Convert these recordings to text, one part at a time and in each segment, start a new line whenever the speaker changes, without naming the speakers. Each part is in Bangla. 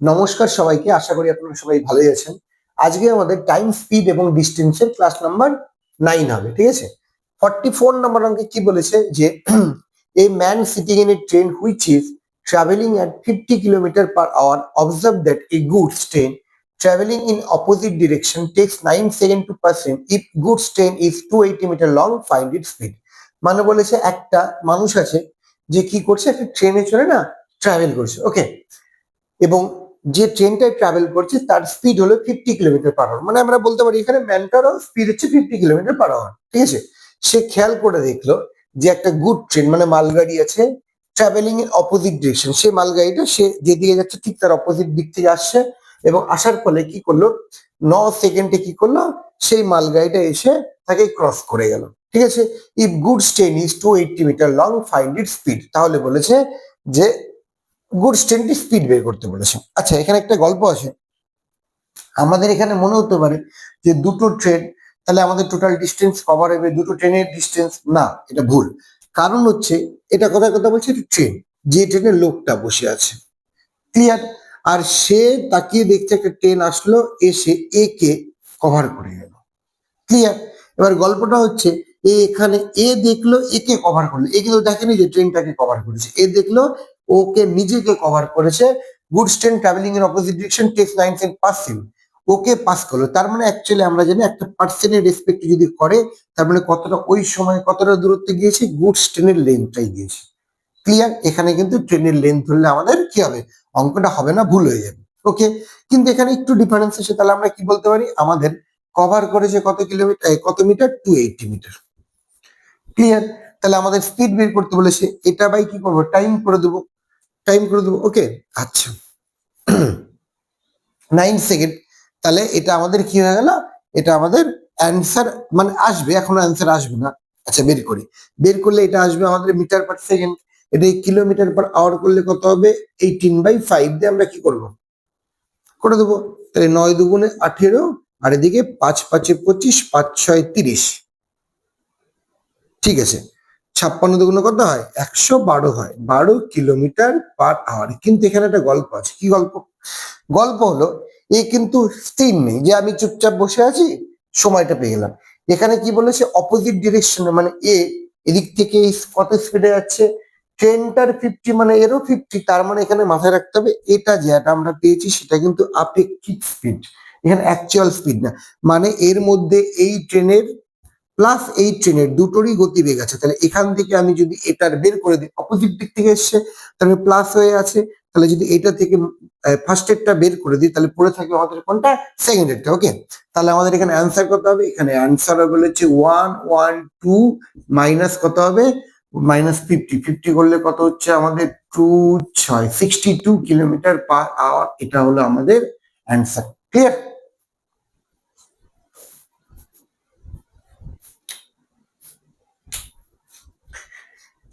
নমস্কার সবাইকে, আশা করি আপনারা সবাই ভালোই আছেন। আজকে আমাদের টাইম, স্পিড এবং ডিস্টেন্সের ক্লাস নাম্বার 9 হবে, ঠিক আছে। 44 নম্বর অঙ্কে কি বলেছে যে a man sitting in a train which is travelling at 50 kilometre per hour observe that a goods train traveling in opposite direction takes 9 seconds to pass him. If goods train is 280 meter long, find its speed. মানে বলেছে একটা মানুষ আছে যে কি করছে, একটা ট্রেনে চড়ে না ট্রাভেল করছে, ওকে, এবং যে ট্রেনটায় ট্রাভেল করছে তার স্পিড হলো 50 কিলোমিটার পার আওয়ার। মানে আমরা বলতে পারি এখানে ম্যানটারও স্পিড হচ্ছে 50 কিলোমিটার পার আওয়ার, ঠিক আছে। সে খেয়াল করে দেখলো যে একটা গুড ট্রেন মানে মালগাড়ি আছে ট্রাভেলিং এর অপোজিট ডিরেকশন। সে মালগাড়িটা সে যেদিকে যাচ্ছে ঠিক তার অপোজিট দিক থেকে আসছে, এবং আসার ফলে কি করলো, 9 সেকেন্ডে কি করলো, সেই মালগাড়িটা এসে তাকে ক্রস করে গেল, ঠিক আছে। If goods train is 280 metre long, find it speed. তাহলে বলেছে যে গুডস ট্রেনটি স্পিড বের করতে বলেছে। আচ্ছা, এখানে একটা গল্প আছে। আমাদের এখানে মনে হতে পারে যে দুটো ট্রেন, তাহলে আমাদের টোটাল ডিস্টেন্স কভার হবে দুটো ট্রেনের ডিস্টেন্স। না, এটা ভুল। কারণ হচ্ছে এটা কথা কথা বলছে, এটা ট্রেন, যে ট্রেনে লোকটা বসে আছে, ক্লিয়ার। আর সে তাকিয়ে দেখছে একটা ট্রেন আসলো, এসে একে কভার করে গেল, ক্লিয়ার। এবার গল্পটা হচ্ছে এখানে এ দেখলো একে কভার করলো, এ কিন্তু দেখেনি যে ট্রেনটাকে কভার করেছে, এ দেখলো ওকে নিজেকে কভার করেছে। Goods train travelling in opposite direction takes 9 second pass him. ওকে পাস করলো, তার মানে অ্যাকচুয়ালি আমরা জানি একটা পার্সনের রেসপেক্ট যদি করে, তার মানে কতটা ওই সময় কতটা দূরত্বে গিয়েছে, গুডস ট্রেনের লেন্থটাই গিয়েছে, ক্লিয়ার। এখানে কিন্তু ট্রেনের লেন্থ ধরলে আমাদের কি হবে, অঙ্কটা হবে না, ভুল হয়ে যাবে, ওকে। কিন্তু এখানে একটু ডিফারেন্স আছে, তাহলে আমরা কি বলতে পারি, আমাদের কভার করেছে কত কিলোমিটার, কত মিটার, 280 মিটার, ক্লিয়ার। তাহলে আমাদের স্পিড বের করতে বলেছে, এটা বাই কি করবো, টাইম করে দেবো, টাইম করে দেবো, ওকে। আচ্ছা, 9 সেকেন্ড, তাহলে এটা আমাদের কি হয়ে গেল, এটা আমাদের অ্যান্সার মানে আসবে, এখনো অ্যান্সার আসবে না। আচ্ছা, বের করি, বের করলে এটা আসবে আমাদের মিটার পার সেকেন্ড। এটা কিলোমিটার পার আওয়ার করলে কত হবে, 18/5 দিয়ে আমরা কি করবো, করে দেবো। তাহলে 9 দুগুণে 18, আর এদিকে 5 5 25, 5 6 30, ঠিক আছে। 56 দুগুণে কত হয়, 112 হয়, 12 কিলোমিটার পার আওয়ার। কিন্তু এখানে একটা গল্প আছে। কি গল্প? গল্প হলো এ কিন্তু স্থির নেই যে আমি চুপচাপ বসে আছি, সময়টা পেয়ে গেলাম। এখানে কি বলেছে, অপোজিট ডিরেকশনে, মানে এ এদিক থেকে কত স্পিডে যাচ্ছে, ট্রেনটার 50 মানে এরও 50, তার মানে এখানে মাথায় রাখতে হবে এটা যেটা আমরা পেয়েছি সেটা কিন্তু আপেক্ষিক স্পিড, এখানে অ্যাকচুয়াল স্পিড না। মানে এর মধ্যে এই ট্রেনের প্লাস এই ট্রেনের দুটোরই গতিবেগ আছে। তাহলে এখান থেকে আমি যদি এটার বের করে দিই, অপোজিট দিক থেকে এসছে, তাহলে প্লাস হয়ে আছে। তাহলে যদি এটা থেকে ফার্স্ট এডটা বের করে দিই, তাহলে পড়ে থাকবে আমাদের কোনটা, সেকেন্ড এডটা, ওকে। তাহলে আমাদের এখানে অ্যান্সার কত হবে, এখানে অ্যান্সার বলেছে 112 মাইনাস কত হবে, -50, 50 করলে কত হচ্ছে আমাদের 2 6 62 কিলোমিটার পার আওয়ার। এটা হলো আমাদের অ্যান্সার, ক্লিয়ার।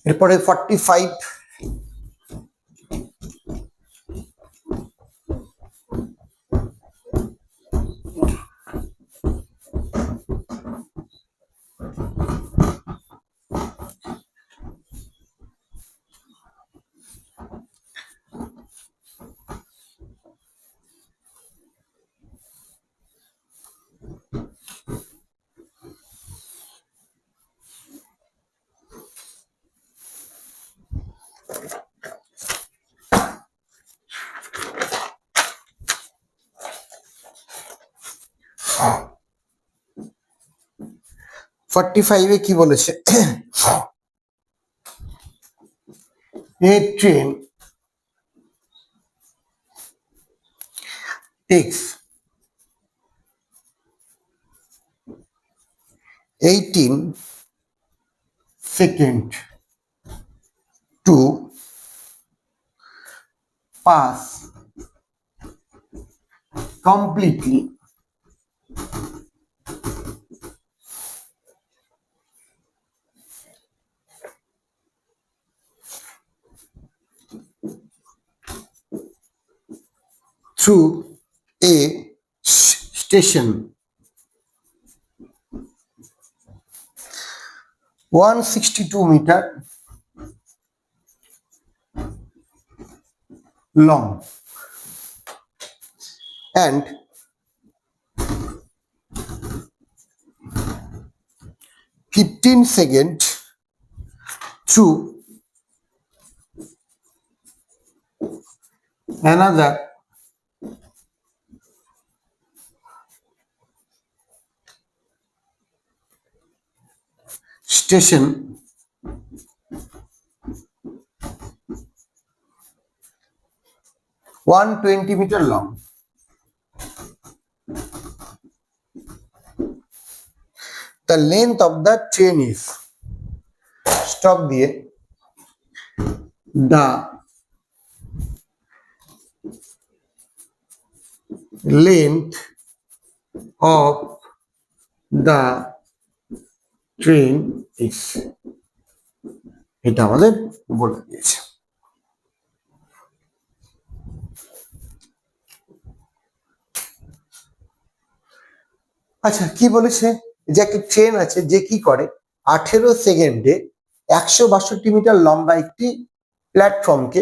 এরপরে 45, এ কি বলেছে, a train takes 18 seconds to pass completely through a station 162 meter long. and 15 seconds to another station 120 meter long. The length of the train is, stop দিয়ে, the length of the train is, এটা আমাদের বলে দিয়েছে। আচ্ছা, কি বলেছে যে একটা ট্রেন আছে যে কি করে 18 সেকেন্ডে 162 মিটার লম্বা একটি প্ল্যাটফর্মকে,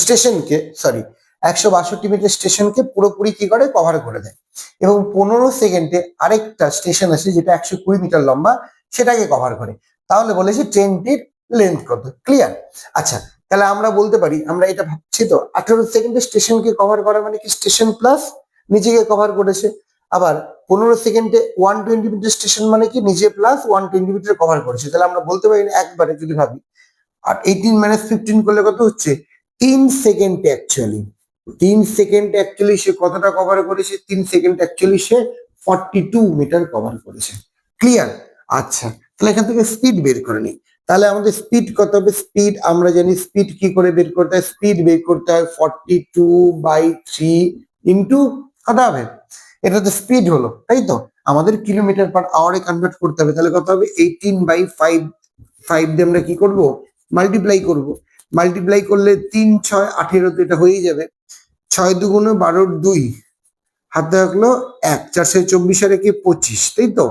স্টেশনকে, সরি 162 মিটার স্টেশনকে পুরোপুরি কি করে কভার করে দেয়, এবং 15 সেকেন্ডে আরেকটা স্টেশন আছে যেটা 120 মিটার লম্বা, সেটাকে কভার করে। তাহলে বলেছে ট্রেনটির লেন্থ কত। ক্লিয়ার? আচ্ছা, তাহলে আমরা বলতে পারি, আমরা এটা ভাবছি তো 18 সেকেন্ডে স্টেশনকে কভার করা মানে কি স্টেশন প্লাস নিজেকে কভার করেছে, আবার 15 সেকেন্ডে 120 মিটার স্টেশন মানে কি নিজে প্লাস 120 মিটার কভার করেছে। তাহলে আমরা বলতে পারি না একবারে যদি ভাবি, আর 18 মাইনাস 15 করলে কত হচ্ছে 3 সেকেন্ড অ্যাকচুয়ালি। 3 সেকেন্ড অ্যাকচুয়ালি সে কতটা কভার করেছে, 3 সেকেন্ড অ্যাকচুয়ালি সে 42 মিটার কভার করেছে। ক্লিয়ার? আচ্ছা, তাহলে এখান থেকে স্পিড বের করে নিই। তাহলে আমাদের স্পিড কত হবে? স্পিড আমরা জানি, স্পিড কি করে বের করতে হয়? স্পিড বের করতে হয় 42/3 ইন্টু কত হবে? এটা তো স্পিড হলো, তাই তো? আমাদের কিলোমিটার পার আওয়ারে কনভার্ট করতে হবে, তাহলে কত হবে? 18/5, 5 দিয়ে আমরা কি করব? মাল্টিপ্লাই করব। মাল্টিপ্লাই করলে 3 6 18 তো এটা হয়েই যাবে। 6 দুগুণে 12 2, হাতে থাকলো 1, 4 24 আর 1 25, তাই তো?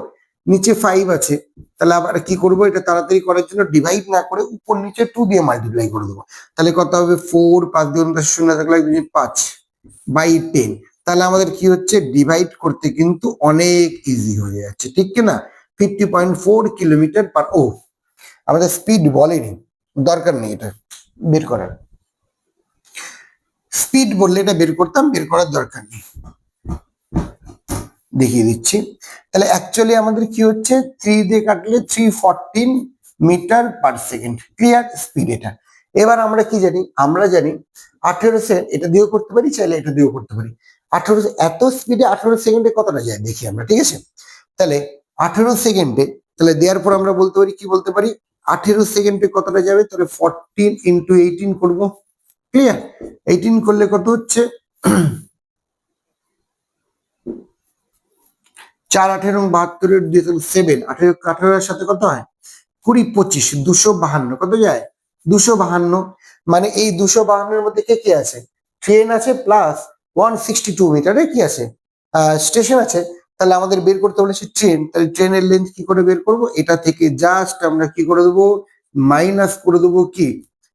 নিচে 5 আছে, তাহলে আবার কি করব? এটা তাড়াতাড়ি করার জন্য ডিভাইড না করে উপর নিচে 2 দিয়ে মাল্টিপ্লাই করে দেবো। তাহলে কত হবে? 4, 5 দুগুণ 0 থাকলে 5/10। তাহলে আমাদের কি হচ্ছে? ডিভাইড করতে কিন্তু অনেক ইজি হয়ে যাচ্ছে, ঠিক কিনা? 50.4 কিলোমিটার পার, ও আমাদের স্পিড বলেনি, দরকার নেই এটা বের করার। স্পিড বললে এটা বের করতাম, বের করার দরকার নেই। দেখিয়ে দিচ্ছি। তাহলে অ্যাকচুয়ালি আমাদের কি হচ্ছে? 3 দিয়ে কাটলে 314 metre per second. Clear? Speed এটা। এবার আমরা কি জানি? আমরা জানি 18 সেকেন্ড, এটা দিয়েও করতে পারি, চাইলে এটা দিয়েও করতে পারি। 18 এত স্পিডে 18 সেকেন্ডে কতটা যায় দেখি আমরা, ঠিক আছে? তাহলে 18 সেকেন্ডে, তাহলে দেওয়ার পর আমরা বলতে পারি, কি বলতে পারি? 18 সেকেন্ডে কতটা যাবে? তাহলে 14 ইন্টু 18 করবো। ক্লিয়ার? 18 করলে কত হচ্ছে? 4 18 72 দিয়ে 7, 18 এর সাথে কত হয়? 20 25, 252, কত যায়? 252। মানে এই 252 এর মধ্যে কে কে আছে? ট্রেন আছে প্লাস 162 মিটারে কি আছে? স্টেশন আছে। তাহলে আমাদের বের করতে বলেছে ট্রেন, তাহলে ট্রেনের লেন্থ কি করে বের করব? এটা থেকে জাস্ট আমরা কি করে দেবো? মাইনাস করে দেবো কি?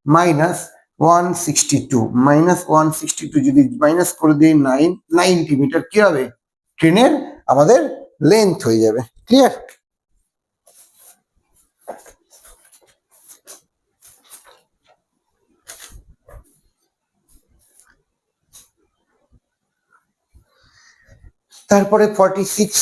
মাইনাস 162, মাইনাস 162 যদি মাইনাস করে দিই 90 মিটার, কি হবে? ট্রেনের আমাদের লেন্থ হয়ে যাবে। ক্লিয়ার? তারপরে 46,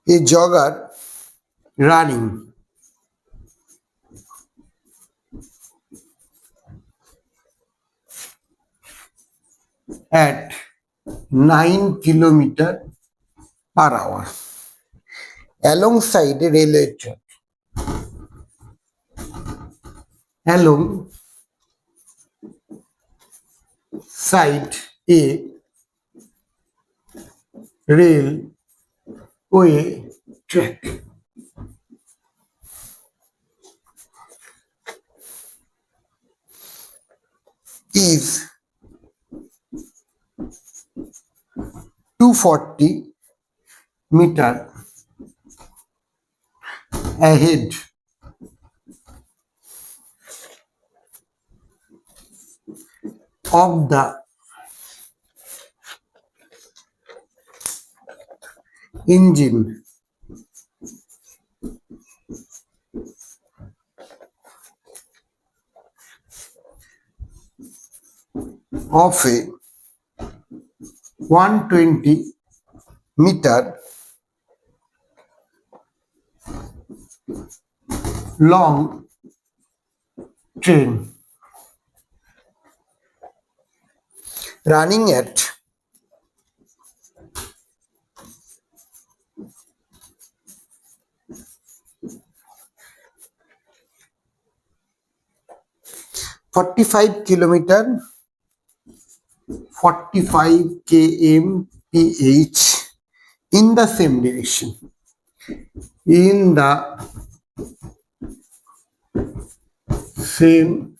এ a jogger running at 9 kilometer per hour alongside a railway track. Along side a railway track. Is 240 meter ahead of the engine of a 120 meter long train running at 45 kilometer 45 kmph in the same direction. In the same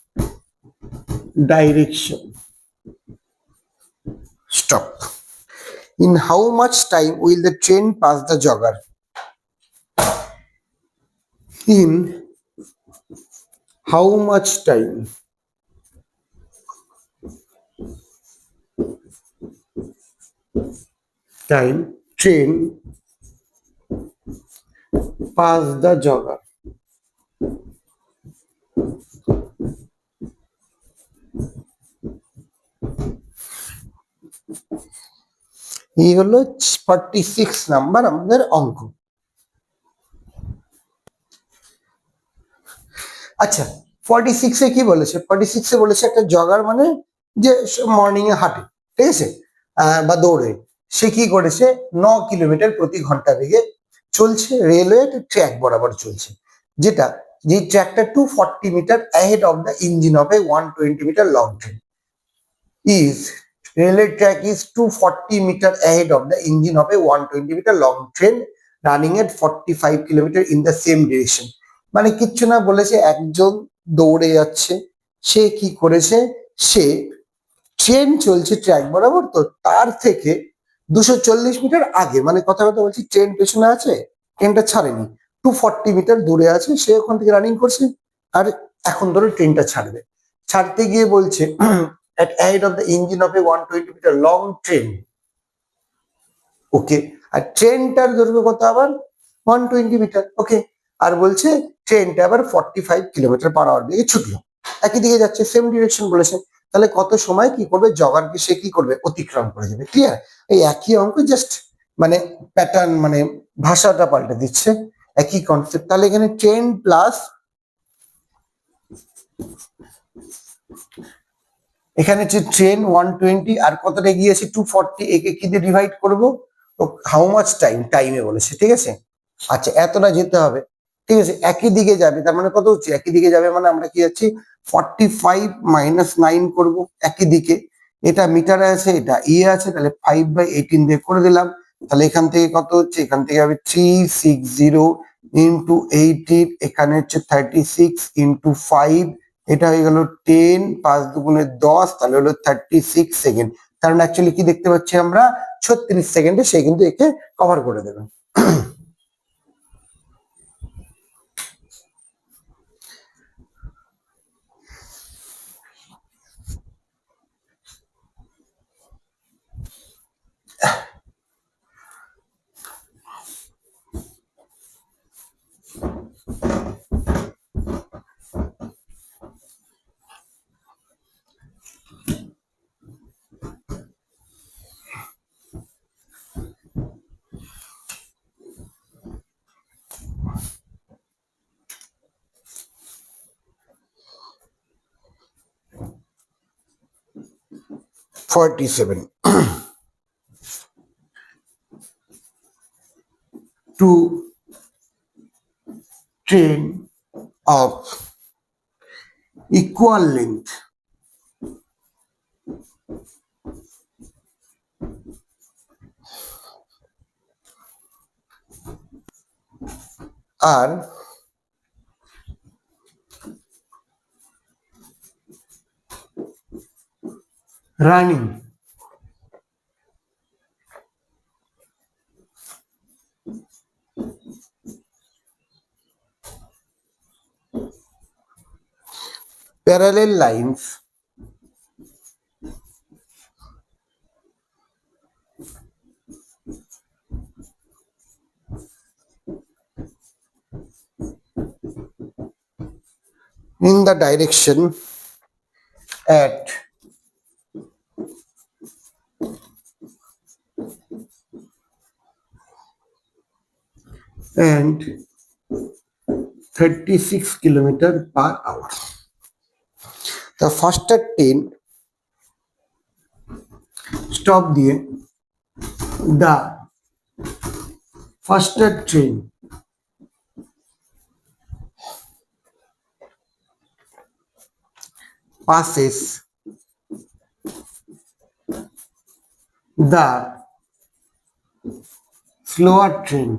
direction. Stop. In how much time will the train pass the jogger? In how much time train pass the jogger? এই হলো 46 নাম্বার আমাদের অঙ্ক। আচ্ছা 46 এ কি বলেছে? 46 এ বলেছে একটা জগার মানে যে মর্নিং এ হাঁটে, ঠিক আছে, বা দৌড়ে, সে কি করেছে 9 কিলোমিটার প্রতি ঘন্টা বেগে চলছে রেলওয়ে ট্র্যাক বরাবর চলছে, যেটা যে ট্র্যাকটা 240 metre ahead of the engine of a 120 metre long train. is railway track is 240 meter ahead of the engine of a 120 meter long train running at 45 kilometer in the same direction. মানে কিচ্ছু না, বলেছে একজন দৌড়ে যাচ্ছে, সে কি করেছে, সে ট্রেন চলছে ট্র্যাক বরাবর, তো তার থেকে 240 মিটার আগে, মানে কথা বলছি ট্রেন পেছনে আছে, ট্রেনটা ছাড়েনি, 240 মিটার দূরে আছে, সে ওখান থেকে রানিং করছে, আর এখন ধরো ট্রেনটা ছাড়বে, ছাড়তে গিয়ে বলছে at ahead of the engine of a 120 meter long train. ওকে, আর ট্রেনটার দৈর্ঘ্য কত আবার 120 মিটার। ওকে, আর বলছে ট্রেনটা আবার 45 কিলোমিটার পার আওয়ার দিকে ছুটলো, একই দিকে যাচ্ছে, সেম ডিরেকশন বলেছে, তাহলে কত সময় কি করবে, জগারকে সে কি করবে, অতিক্রম করে যাবে। ক্লিয়ার? এই একই অঙ্ক, জাস্ট মানে প্যাটার্ন, মানে ভাষাটা পাল্টে দিচ্ছে, একই কনসেপ্ট। তাহলে এখানে ট্রেন প্লাস, এখানে হচ্ছে ট্রেন 120 আর কতটা গিয়েছে 240, একে কি দিয়ে ডিভাইড করবো, হাউ মাচ টাইমে বলেছে, ঠিক আছে। আচ্ছা এতটা যেতে হবে, ঠিক আছে, একই দিকে যাবে, তার মানে কত হচ্ছে, একই দিকে যাবে মানে আমরা কি যাচ্ছি 45 মাইনাস 9 করবো, একই দিকে, এটা মিটারে আছে, এটা আছে, তাহলে 5/18 দিয়ে করে দিলাম, তাহলে এখান থেকে কত হচ্ছে, এখান থেকে হবে 360 ইন্টু 18, এখানে হচ্ছে 36 ইন্টু 5, এটা হয়ে গেল 10, 5 দুগুণে 10, তাহলে হলো 36 সেকেন্ড। কারণ অ্যাকচুয়ালি কি দেখতে পাচ্ছি আমরা 36 সেকেন্ডে সে কিন্তু একে কভার করে দেবে। $47 to train of equal length আর running parallel lines in the direction at and 36 km/h. The faster train stop দিয়ে the faster train passes the slower train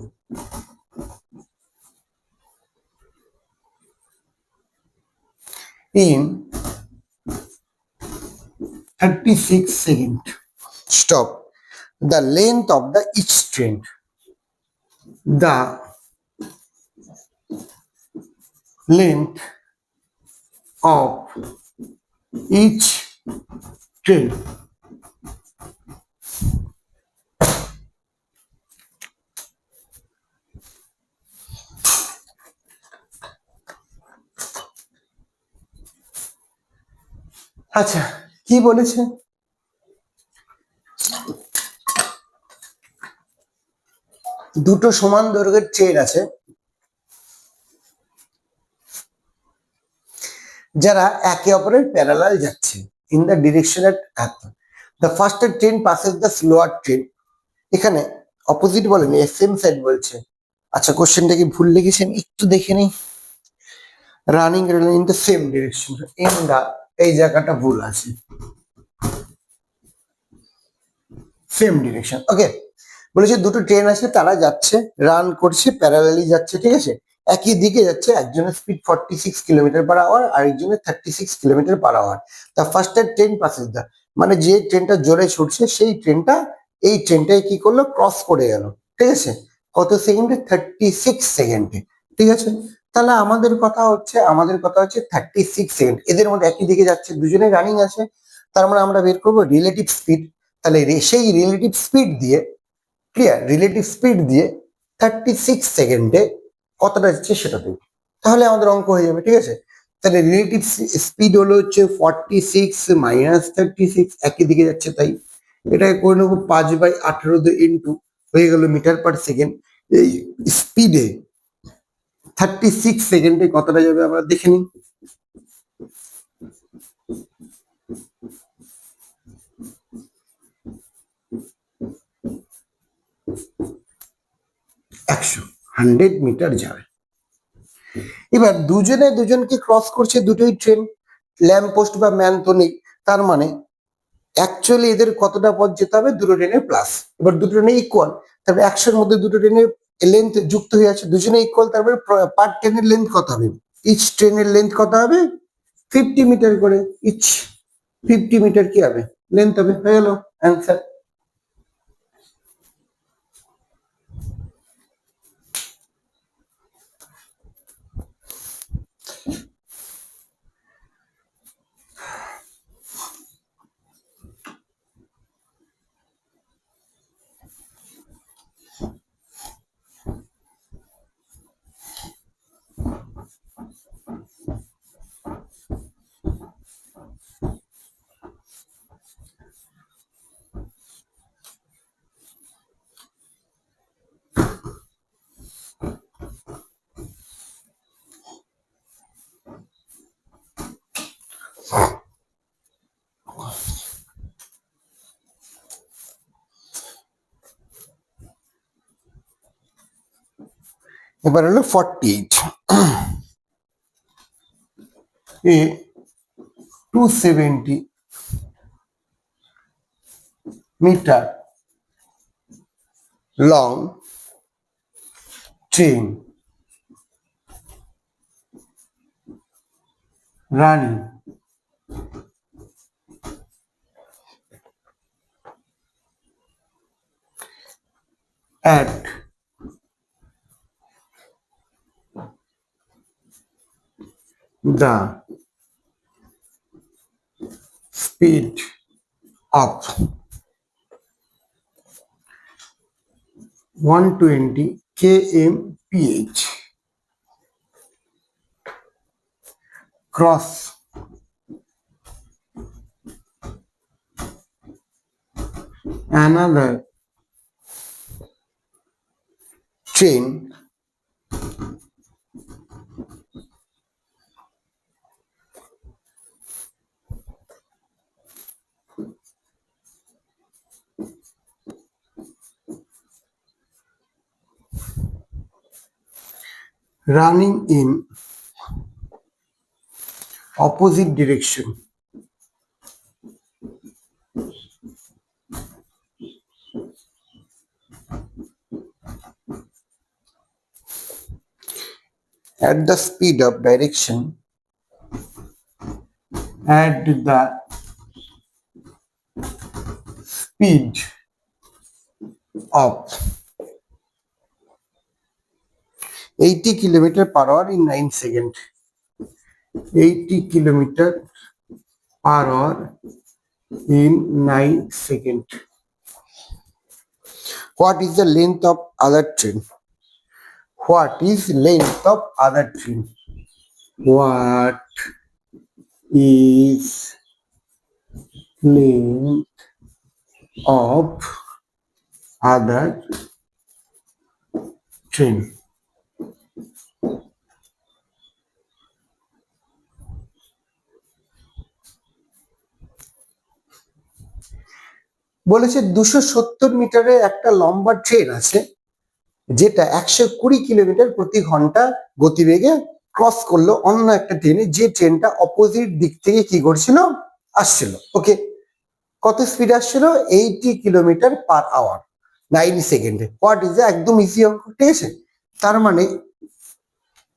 in 36 seconds. Stop. The length of the each train. The length of each train. আচ্ছা কি বলেছে দুটো সমান দৈর্ঘ্যের ট্রেন আছে যারা একে অপরের প্যারালাল যাচ্ছে in the direction at the first train passes the slower train এখানে অপোজিট বলেনি সেম সাইড বলছে আচ্ছা কোশ্চেনটা কি ভুল লিখেছেন একটু দেখে নিই running in the same direction in the এই জায়গাটা ভুল আছে সেম ডিরেকশন ওকে বলেছে দুটো ট্রেন আছে তারা যাচ্ছে রান করছে প্যারালালি যাচ্ছে ঠিক আছে একই দিকে যাচ্ছে একজনের স্পিড 46 km/h আরেকজনের 36 km/h তা ফার্স্ট ট্রেন পাসেস দা মানে যে ট্রেনটা জোরে ছুটছে সেই ট্রেনটা এই ট্রেনটাই কি করলো ক্রস করে গেল ঠিক আছে কত সেকেন্ডে 36 সেকেন্ডে ঠিক আছে তাহলে আমাদের কথা হচ্ছে 36 সেকেন্ড এদের মধ্যে একই দিকে যাচ্ছে দুজনে রানিং আছে তার মানে আমরা বের করবো রিলেটিভ স্পিড তাহলে সেই রিলেটিভ স্পিড দিয়ে ক্লিয়ার রিলেটিভ স্পিড দিয়ে 36 সেকেন্ডে কতটা যাচ্ছে সেটা দেখি তাহলে আমাদের অঙ্ক হয়ে যাবে ঠিক আছে তাহলে রিলেটিভ স্পিড হলো হচ্ছে 46 মাইনাস 36 একই দিকে যাচ্ছে তাই এটাকে করে নেবো 5/18 ইন্টু হয়ে গেল মিটার পার সেকেন্ড এই স্পিডে 36 সেকেন্ডে কতটা যাবে আমরা দেখে নিই একশো 100 মিটার যাবে এবার দুজনে দুজনকে ক্রস করছে দুটোই ট্রেন ল্যাম্প পোস্ট বা ম্যান তো নেই তার মানে অ্যাকচুয়ালি এদের কতটা পথ যেতে হবে দুটো ট্রেনের প্লাস এবার দুটো ট্রেনে ইকুয়াল তারপরে 100-এর মধ্যে দুটো ট্রেনের লেন্থ যুক্ত হয়ে আছে দুজনে ইকুয়াল তারপরে পার ট্রেনের লেন্থ কত হবে ইচ ট্রেনের লেন্থ কত হবে 50 মিটার করে ইচ 50 মিটার কি হবে লেন্থ হবে হয়ে গেল অ্যান্সার এবার হলো 48 এ 270 meter long train running at the speed of 120 kmph cross another train running in opposite direction at the speed of direction at the speed of 80 kilometer per hour in 9 seconds. 80 kilometer per hour in 9 seconds. What is the length of other train? What is length of other train? What is length of other train? বলেছে 270 মিটারের একটা লম্বা ট্রেন আছে যেটা 120 কিলোমিটার প্রতি ঘন্টা গতিবেগে ক্রস করলো অন্য একটা ট্রেনে, যে ট্রেনটা অপোজিট দিক থেকে কি করছিল, আসছিল। ওকে, কত স্পিড আসছিল? 80 কিলোমিটার পার আওয়ার 9 সেকেন্ডে। হোয়াট ইজ একদম ইজি অঙ্ক, ঠিক আছে। তার মানে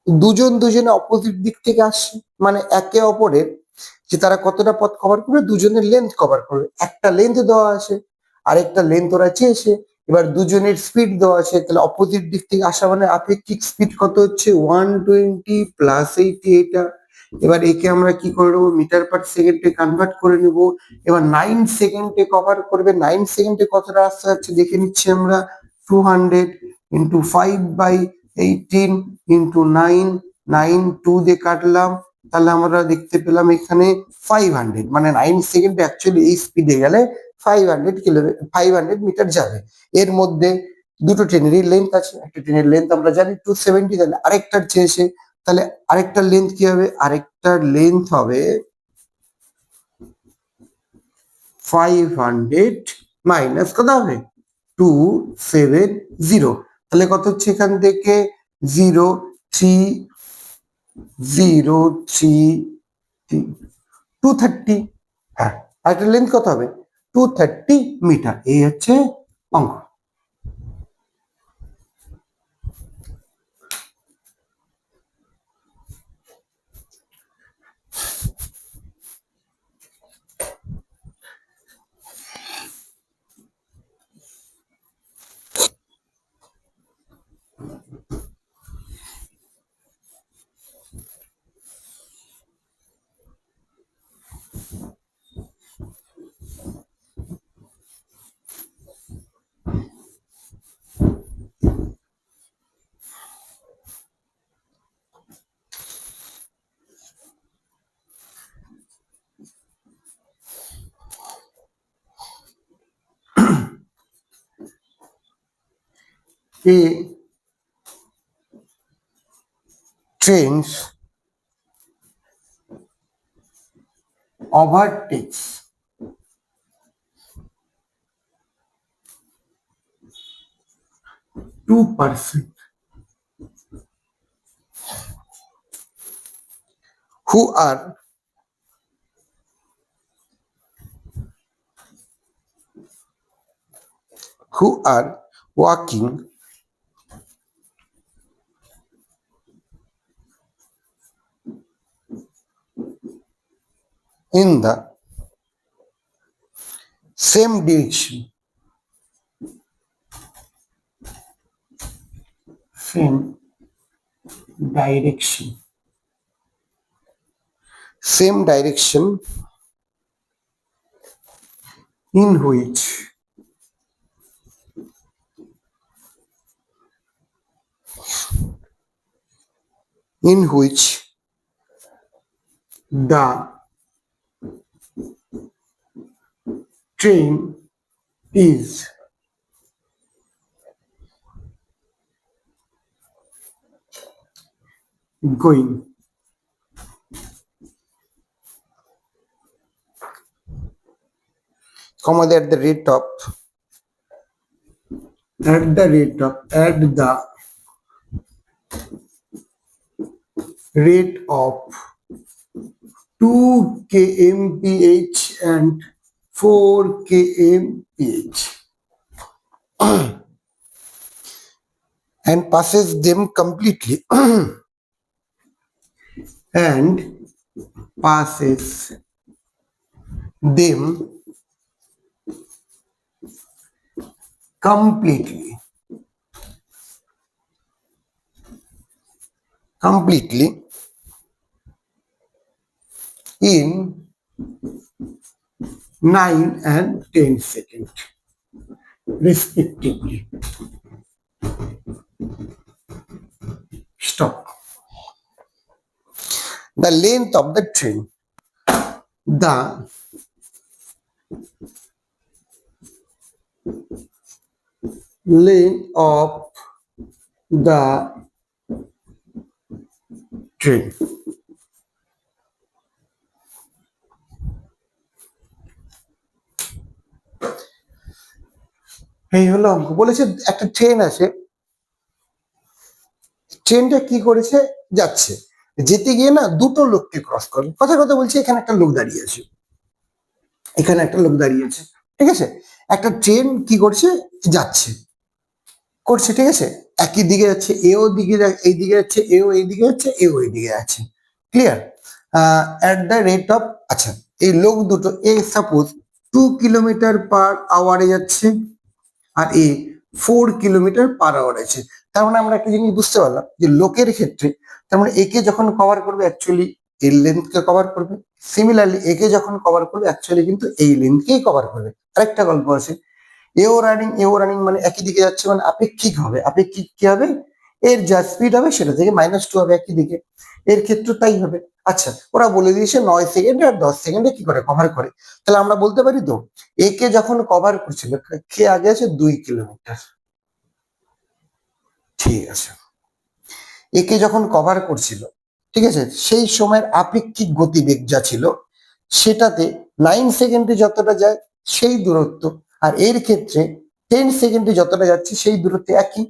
দুজনে অপোজিট দিক থেকে আসছে, মানে একে অপরের যে তারা কতটা পথ কভার করবে, দুজনের লেন্থ কভার করবে। একটা লেন্থ দেওয়া আছে, আরেকটা লেন্থ ওরা চেয়েছে। এবার দুজনের স্পিড দেওয়া আছে, তাহলে অপোজিট দিক থেকে আসা মানে আপেক্ষিক স্পিড কত হচ্ছে? 120 প্লাস 80 এটা। এবার একে আমরা কি করে নেবো? মিটার পার সেকেন্ডে কনভার্ট করে নেব। এবার 9 সেকেন্ডে কভার করবে। 9 সেকেন্ডে কতটা আসতে যাচ্ছে দেখে নিচ্ছি আমরা। 200 ইন্টু 5/18 ইন্টু 9, 9 2 দিয়ে কাটলাম, তাহলে আমরা দেখতে পেলাম এখানে 500, মানে 9 সেকেন্ডে অ্যাকচুয়ালি এই স্পিডে গেলে 500 মিটার যাবে। এর মধ্যে দুটো ট্রেনেরই লেন্থ আছে, একটা ট্রেনের লেন্থ আমরা জানি 270, তাহলে আরেকটার চেয়েছে, তাহলে আরেকটার লেন্থ কি হবে? আরেকটার লেন্থ হবে 500 মাইনাস কত হবে? 270। তাহলে কত হচ্ছে এখান থেকে? 230 হ্যাঁ, আরেকটা লেন্থ কত হবে? 230 মিটার। এই হচ্ছে অঙ্ক। A trains overtakes two person who are who are walking in the same direction, same direction, same direction in which the train is going. Comma at the rate of at the rate of 2 kmph and 4 kmph and passes them completely and passes them completely in 9 and 10 seconds respectively. Stop. The length of the train. The length of the train. এই হলো অঙ্ক। বলেছে একটা ট্রেন আছে, ট্রেনটা কি করেছে, যাচ্ছে, যেতে গিয়ে না দুটো লোককে ক্রস করে। কথা কথা বলছি, এখানে একটা লোক দাঁড়িয়ে আছে, এখানে একটা লোক দাঁড়িয়ে আছে, ঠিক আছে। একটা ট্রেন কি করছে, যাচ্ছে করছে, ঠিক আছে, একই দিকে যাচ্ছে, এও দিকে এই দিকে যাচ্ছে, এও এই দিকে যাচ্ছে, এও এই দিকে যাচ্ছে, clear. At the rate of, আচ্ছা এই লোক দুটো এ সাপোজ 2 কিলোমিটার পার আওয়ারে যাচ্ছে আর এ 4 কিলোমিটার পার আওয়ার আছে। তার মানে আমরা একটা জিনিস বুঝতে পারলাম যে লোকের ক্ষেত্রে, তার মানে একে যখন কভার করবে অ্যাকচুয়ালি এর লেন্থকে কভার করবে, সিমিলারলি একে যখন কভার করবে অ্যাকচুয়ালি কিন্তু এই লেন্থকেই কভার করবে। আরেকটা গল্প আছে, এও রানিং মানে একই দিকে যাচ্ছে, মানে আপেক্ষিক হবে, আপেক্ষিক কি হবে, এর যা স্পিড হবে সেটা থেকে -2 হবে একই দিকে, এর ক্ষেত্রে তাই হবে। আচ্ছা ওরা বলে দিয়েছে 9 সেকেন্ডে আর 10 সেকেন্ডে কি করে কভার করে, তাহলে আমরা বলতে পারি তো একে যখন কভার করছিল কে আগে আছে 2 কিলোমিটার, ঠিক আছে, একে যখন কভার করছিল, ঠিক আছে, সেই সময়ের আপেক্ষিক গতিবেগ যা ছিল সেটাতে 9 সেকেন্ডে যতটা যায় সেই দূরত্ব, আর এর ক্ষেত্রে 10 সেকেন্ডে যতটা যাচ্ছে সেই দূরত্ব একই,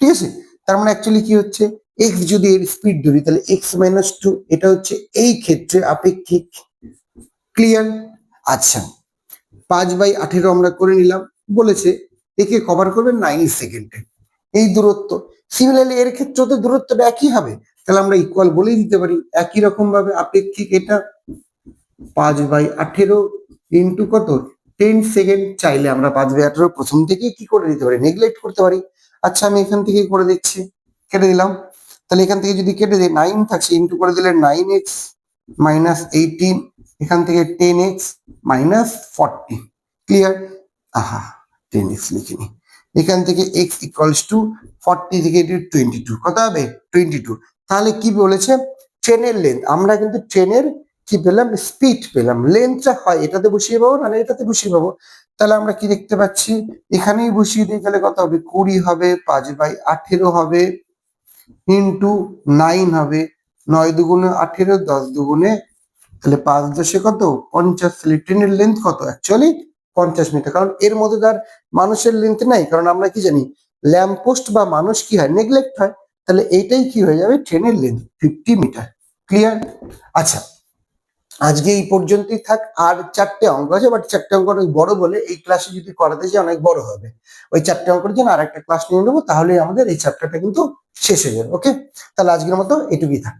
ঠিক আছে। তার মানে অ্যাকচুয়ালি কি হচ্ছে, এক্স যদি এর স্পিড ধরি তাহলে x-2, এটা হচ্ছে এই ক্ষেত্রে আপেক্ষিক, ক্লিয়ার। আচ্ছা 5/18 আমরা করে নিলাম, বলেছে একে কভার করবে 9 সেকেন্ডে, এই দূরত্ব, সিমিলারলি এর ক্ষেত্রে তো দূরত্বটা একই হবে, তাহলে আমরা ইকুয়াল বলেই দিতে পারি। একই রকম ভাবে আপেক্ষিক এটা 5/18 ইন্টু কত 10 সেকেন্ড, চাইলে আমরা 5/18 প্রথম থেকে কি করে দিতে পারি, নেগলেক্ট করতে পারি। আচ্ছা আমি এখান থেকে করে দিচ্ছি, কেটে দিলাম, তাহলে এখান থেকে যদি কেটে দিই 9 থাকছে, ইন্টু করে দিলে 9x -18, এখান থেকে 10x -40, ক্লিয়ার। আহা 10x লিখিনি, এখান থেকে x ইকুয়ালস টু 40 থেকে 22, কত হবে 22। তাহলে কি বলেছে, ট্রেনের লেন্থ, আমরা কিন্তু ট্রেনের কি পেলাম, স্পিড পেলাম, লেন্থটা হয় এটাতে বসিয়ে পাবো না এটাতে বসিয়ে পাবো, তাহলে আমরা কি দেখতে পাচ্ছি, এখানেই বসিয়ে দিই, তাহলে কত হবে 20 হবে, 5/18 হবে ইন্টু 9 হবে, 9 দুগুণে 18, 10 দুগুণে, তাহলে 5×10 কত 50, তাহলে ট্রেনের লেন্থ কত অ্যাকচুয়ালি 50 মিটার, কারণ এর মধ্যে তার মানুষের লেন্থ নাই, কারণ আমরা কি জানি ল্যাম্প পোস্ট বা মানুষ কি হয়, নেগলেক্ট হয়, তাহলে এইটাই কি হয়ে যাবে ট্রেনের লেন্থ 50 মিটার, ক্লিয়ার। আচ্ছা আজকে এই পর্যন্তই থাক। আর 4টে অঙ্ক আছে, বাট 4টে অঙ্ক অনেক বড় বলে এই ক্লাসে যদি করাতে যাই অনেক বড় হবে। ওই 4টে অঙ্কের জন্য আর একটা ক্লাস নিয়ে নেবো, তাহলে আমাদের এই চ্যাপ্টারটা কিন্তু শেষ হয়ে যাবে। ওকে, তাহলে আজকের মতো এটুকুই থাক।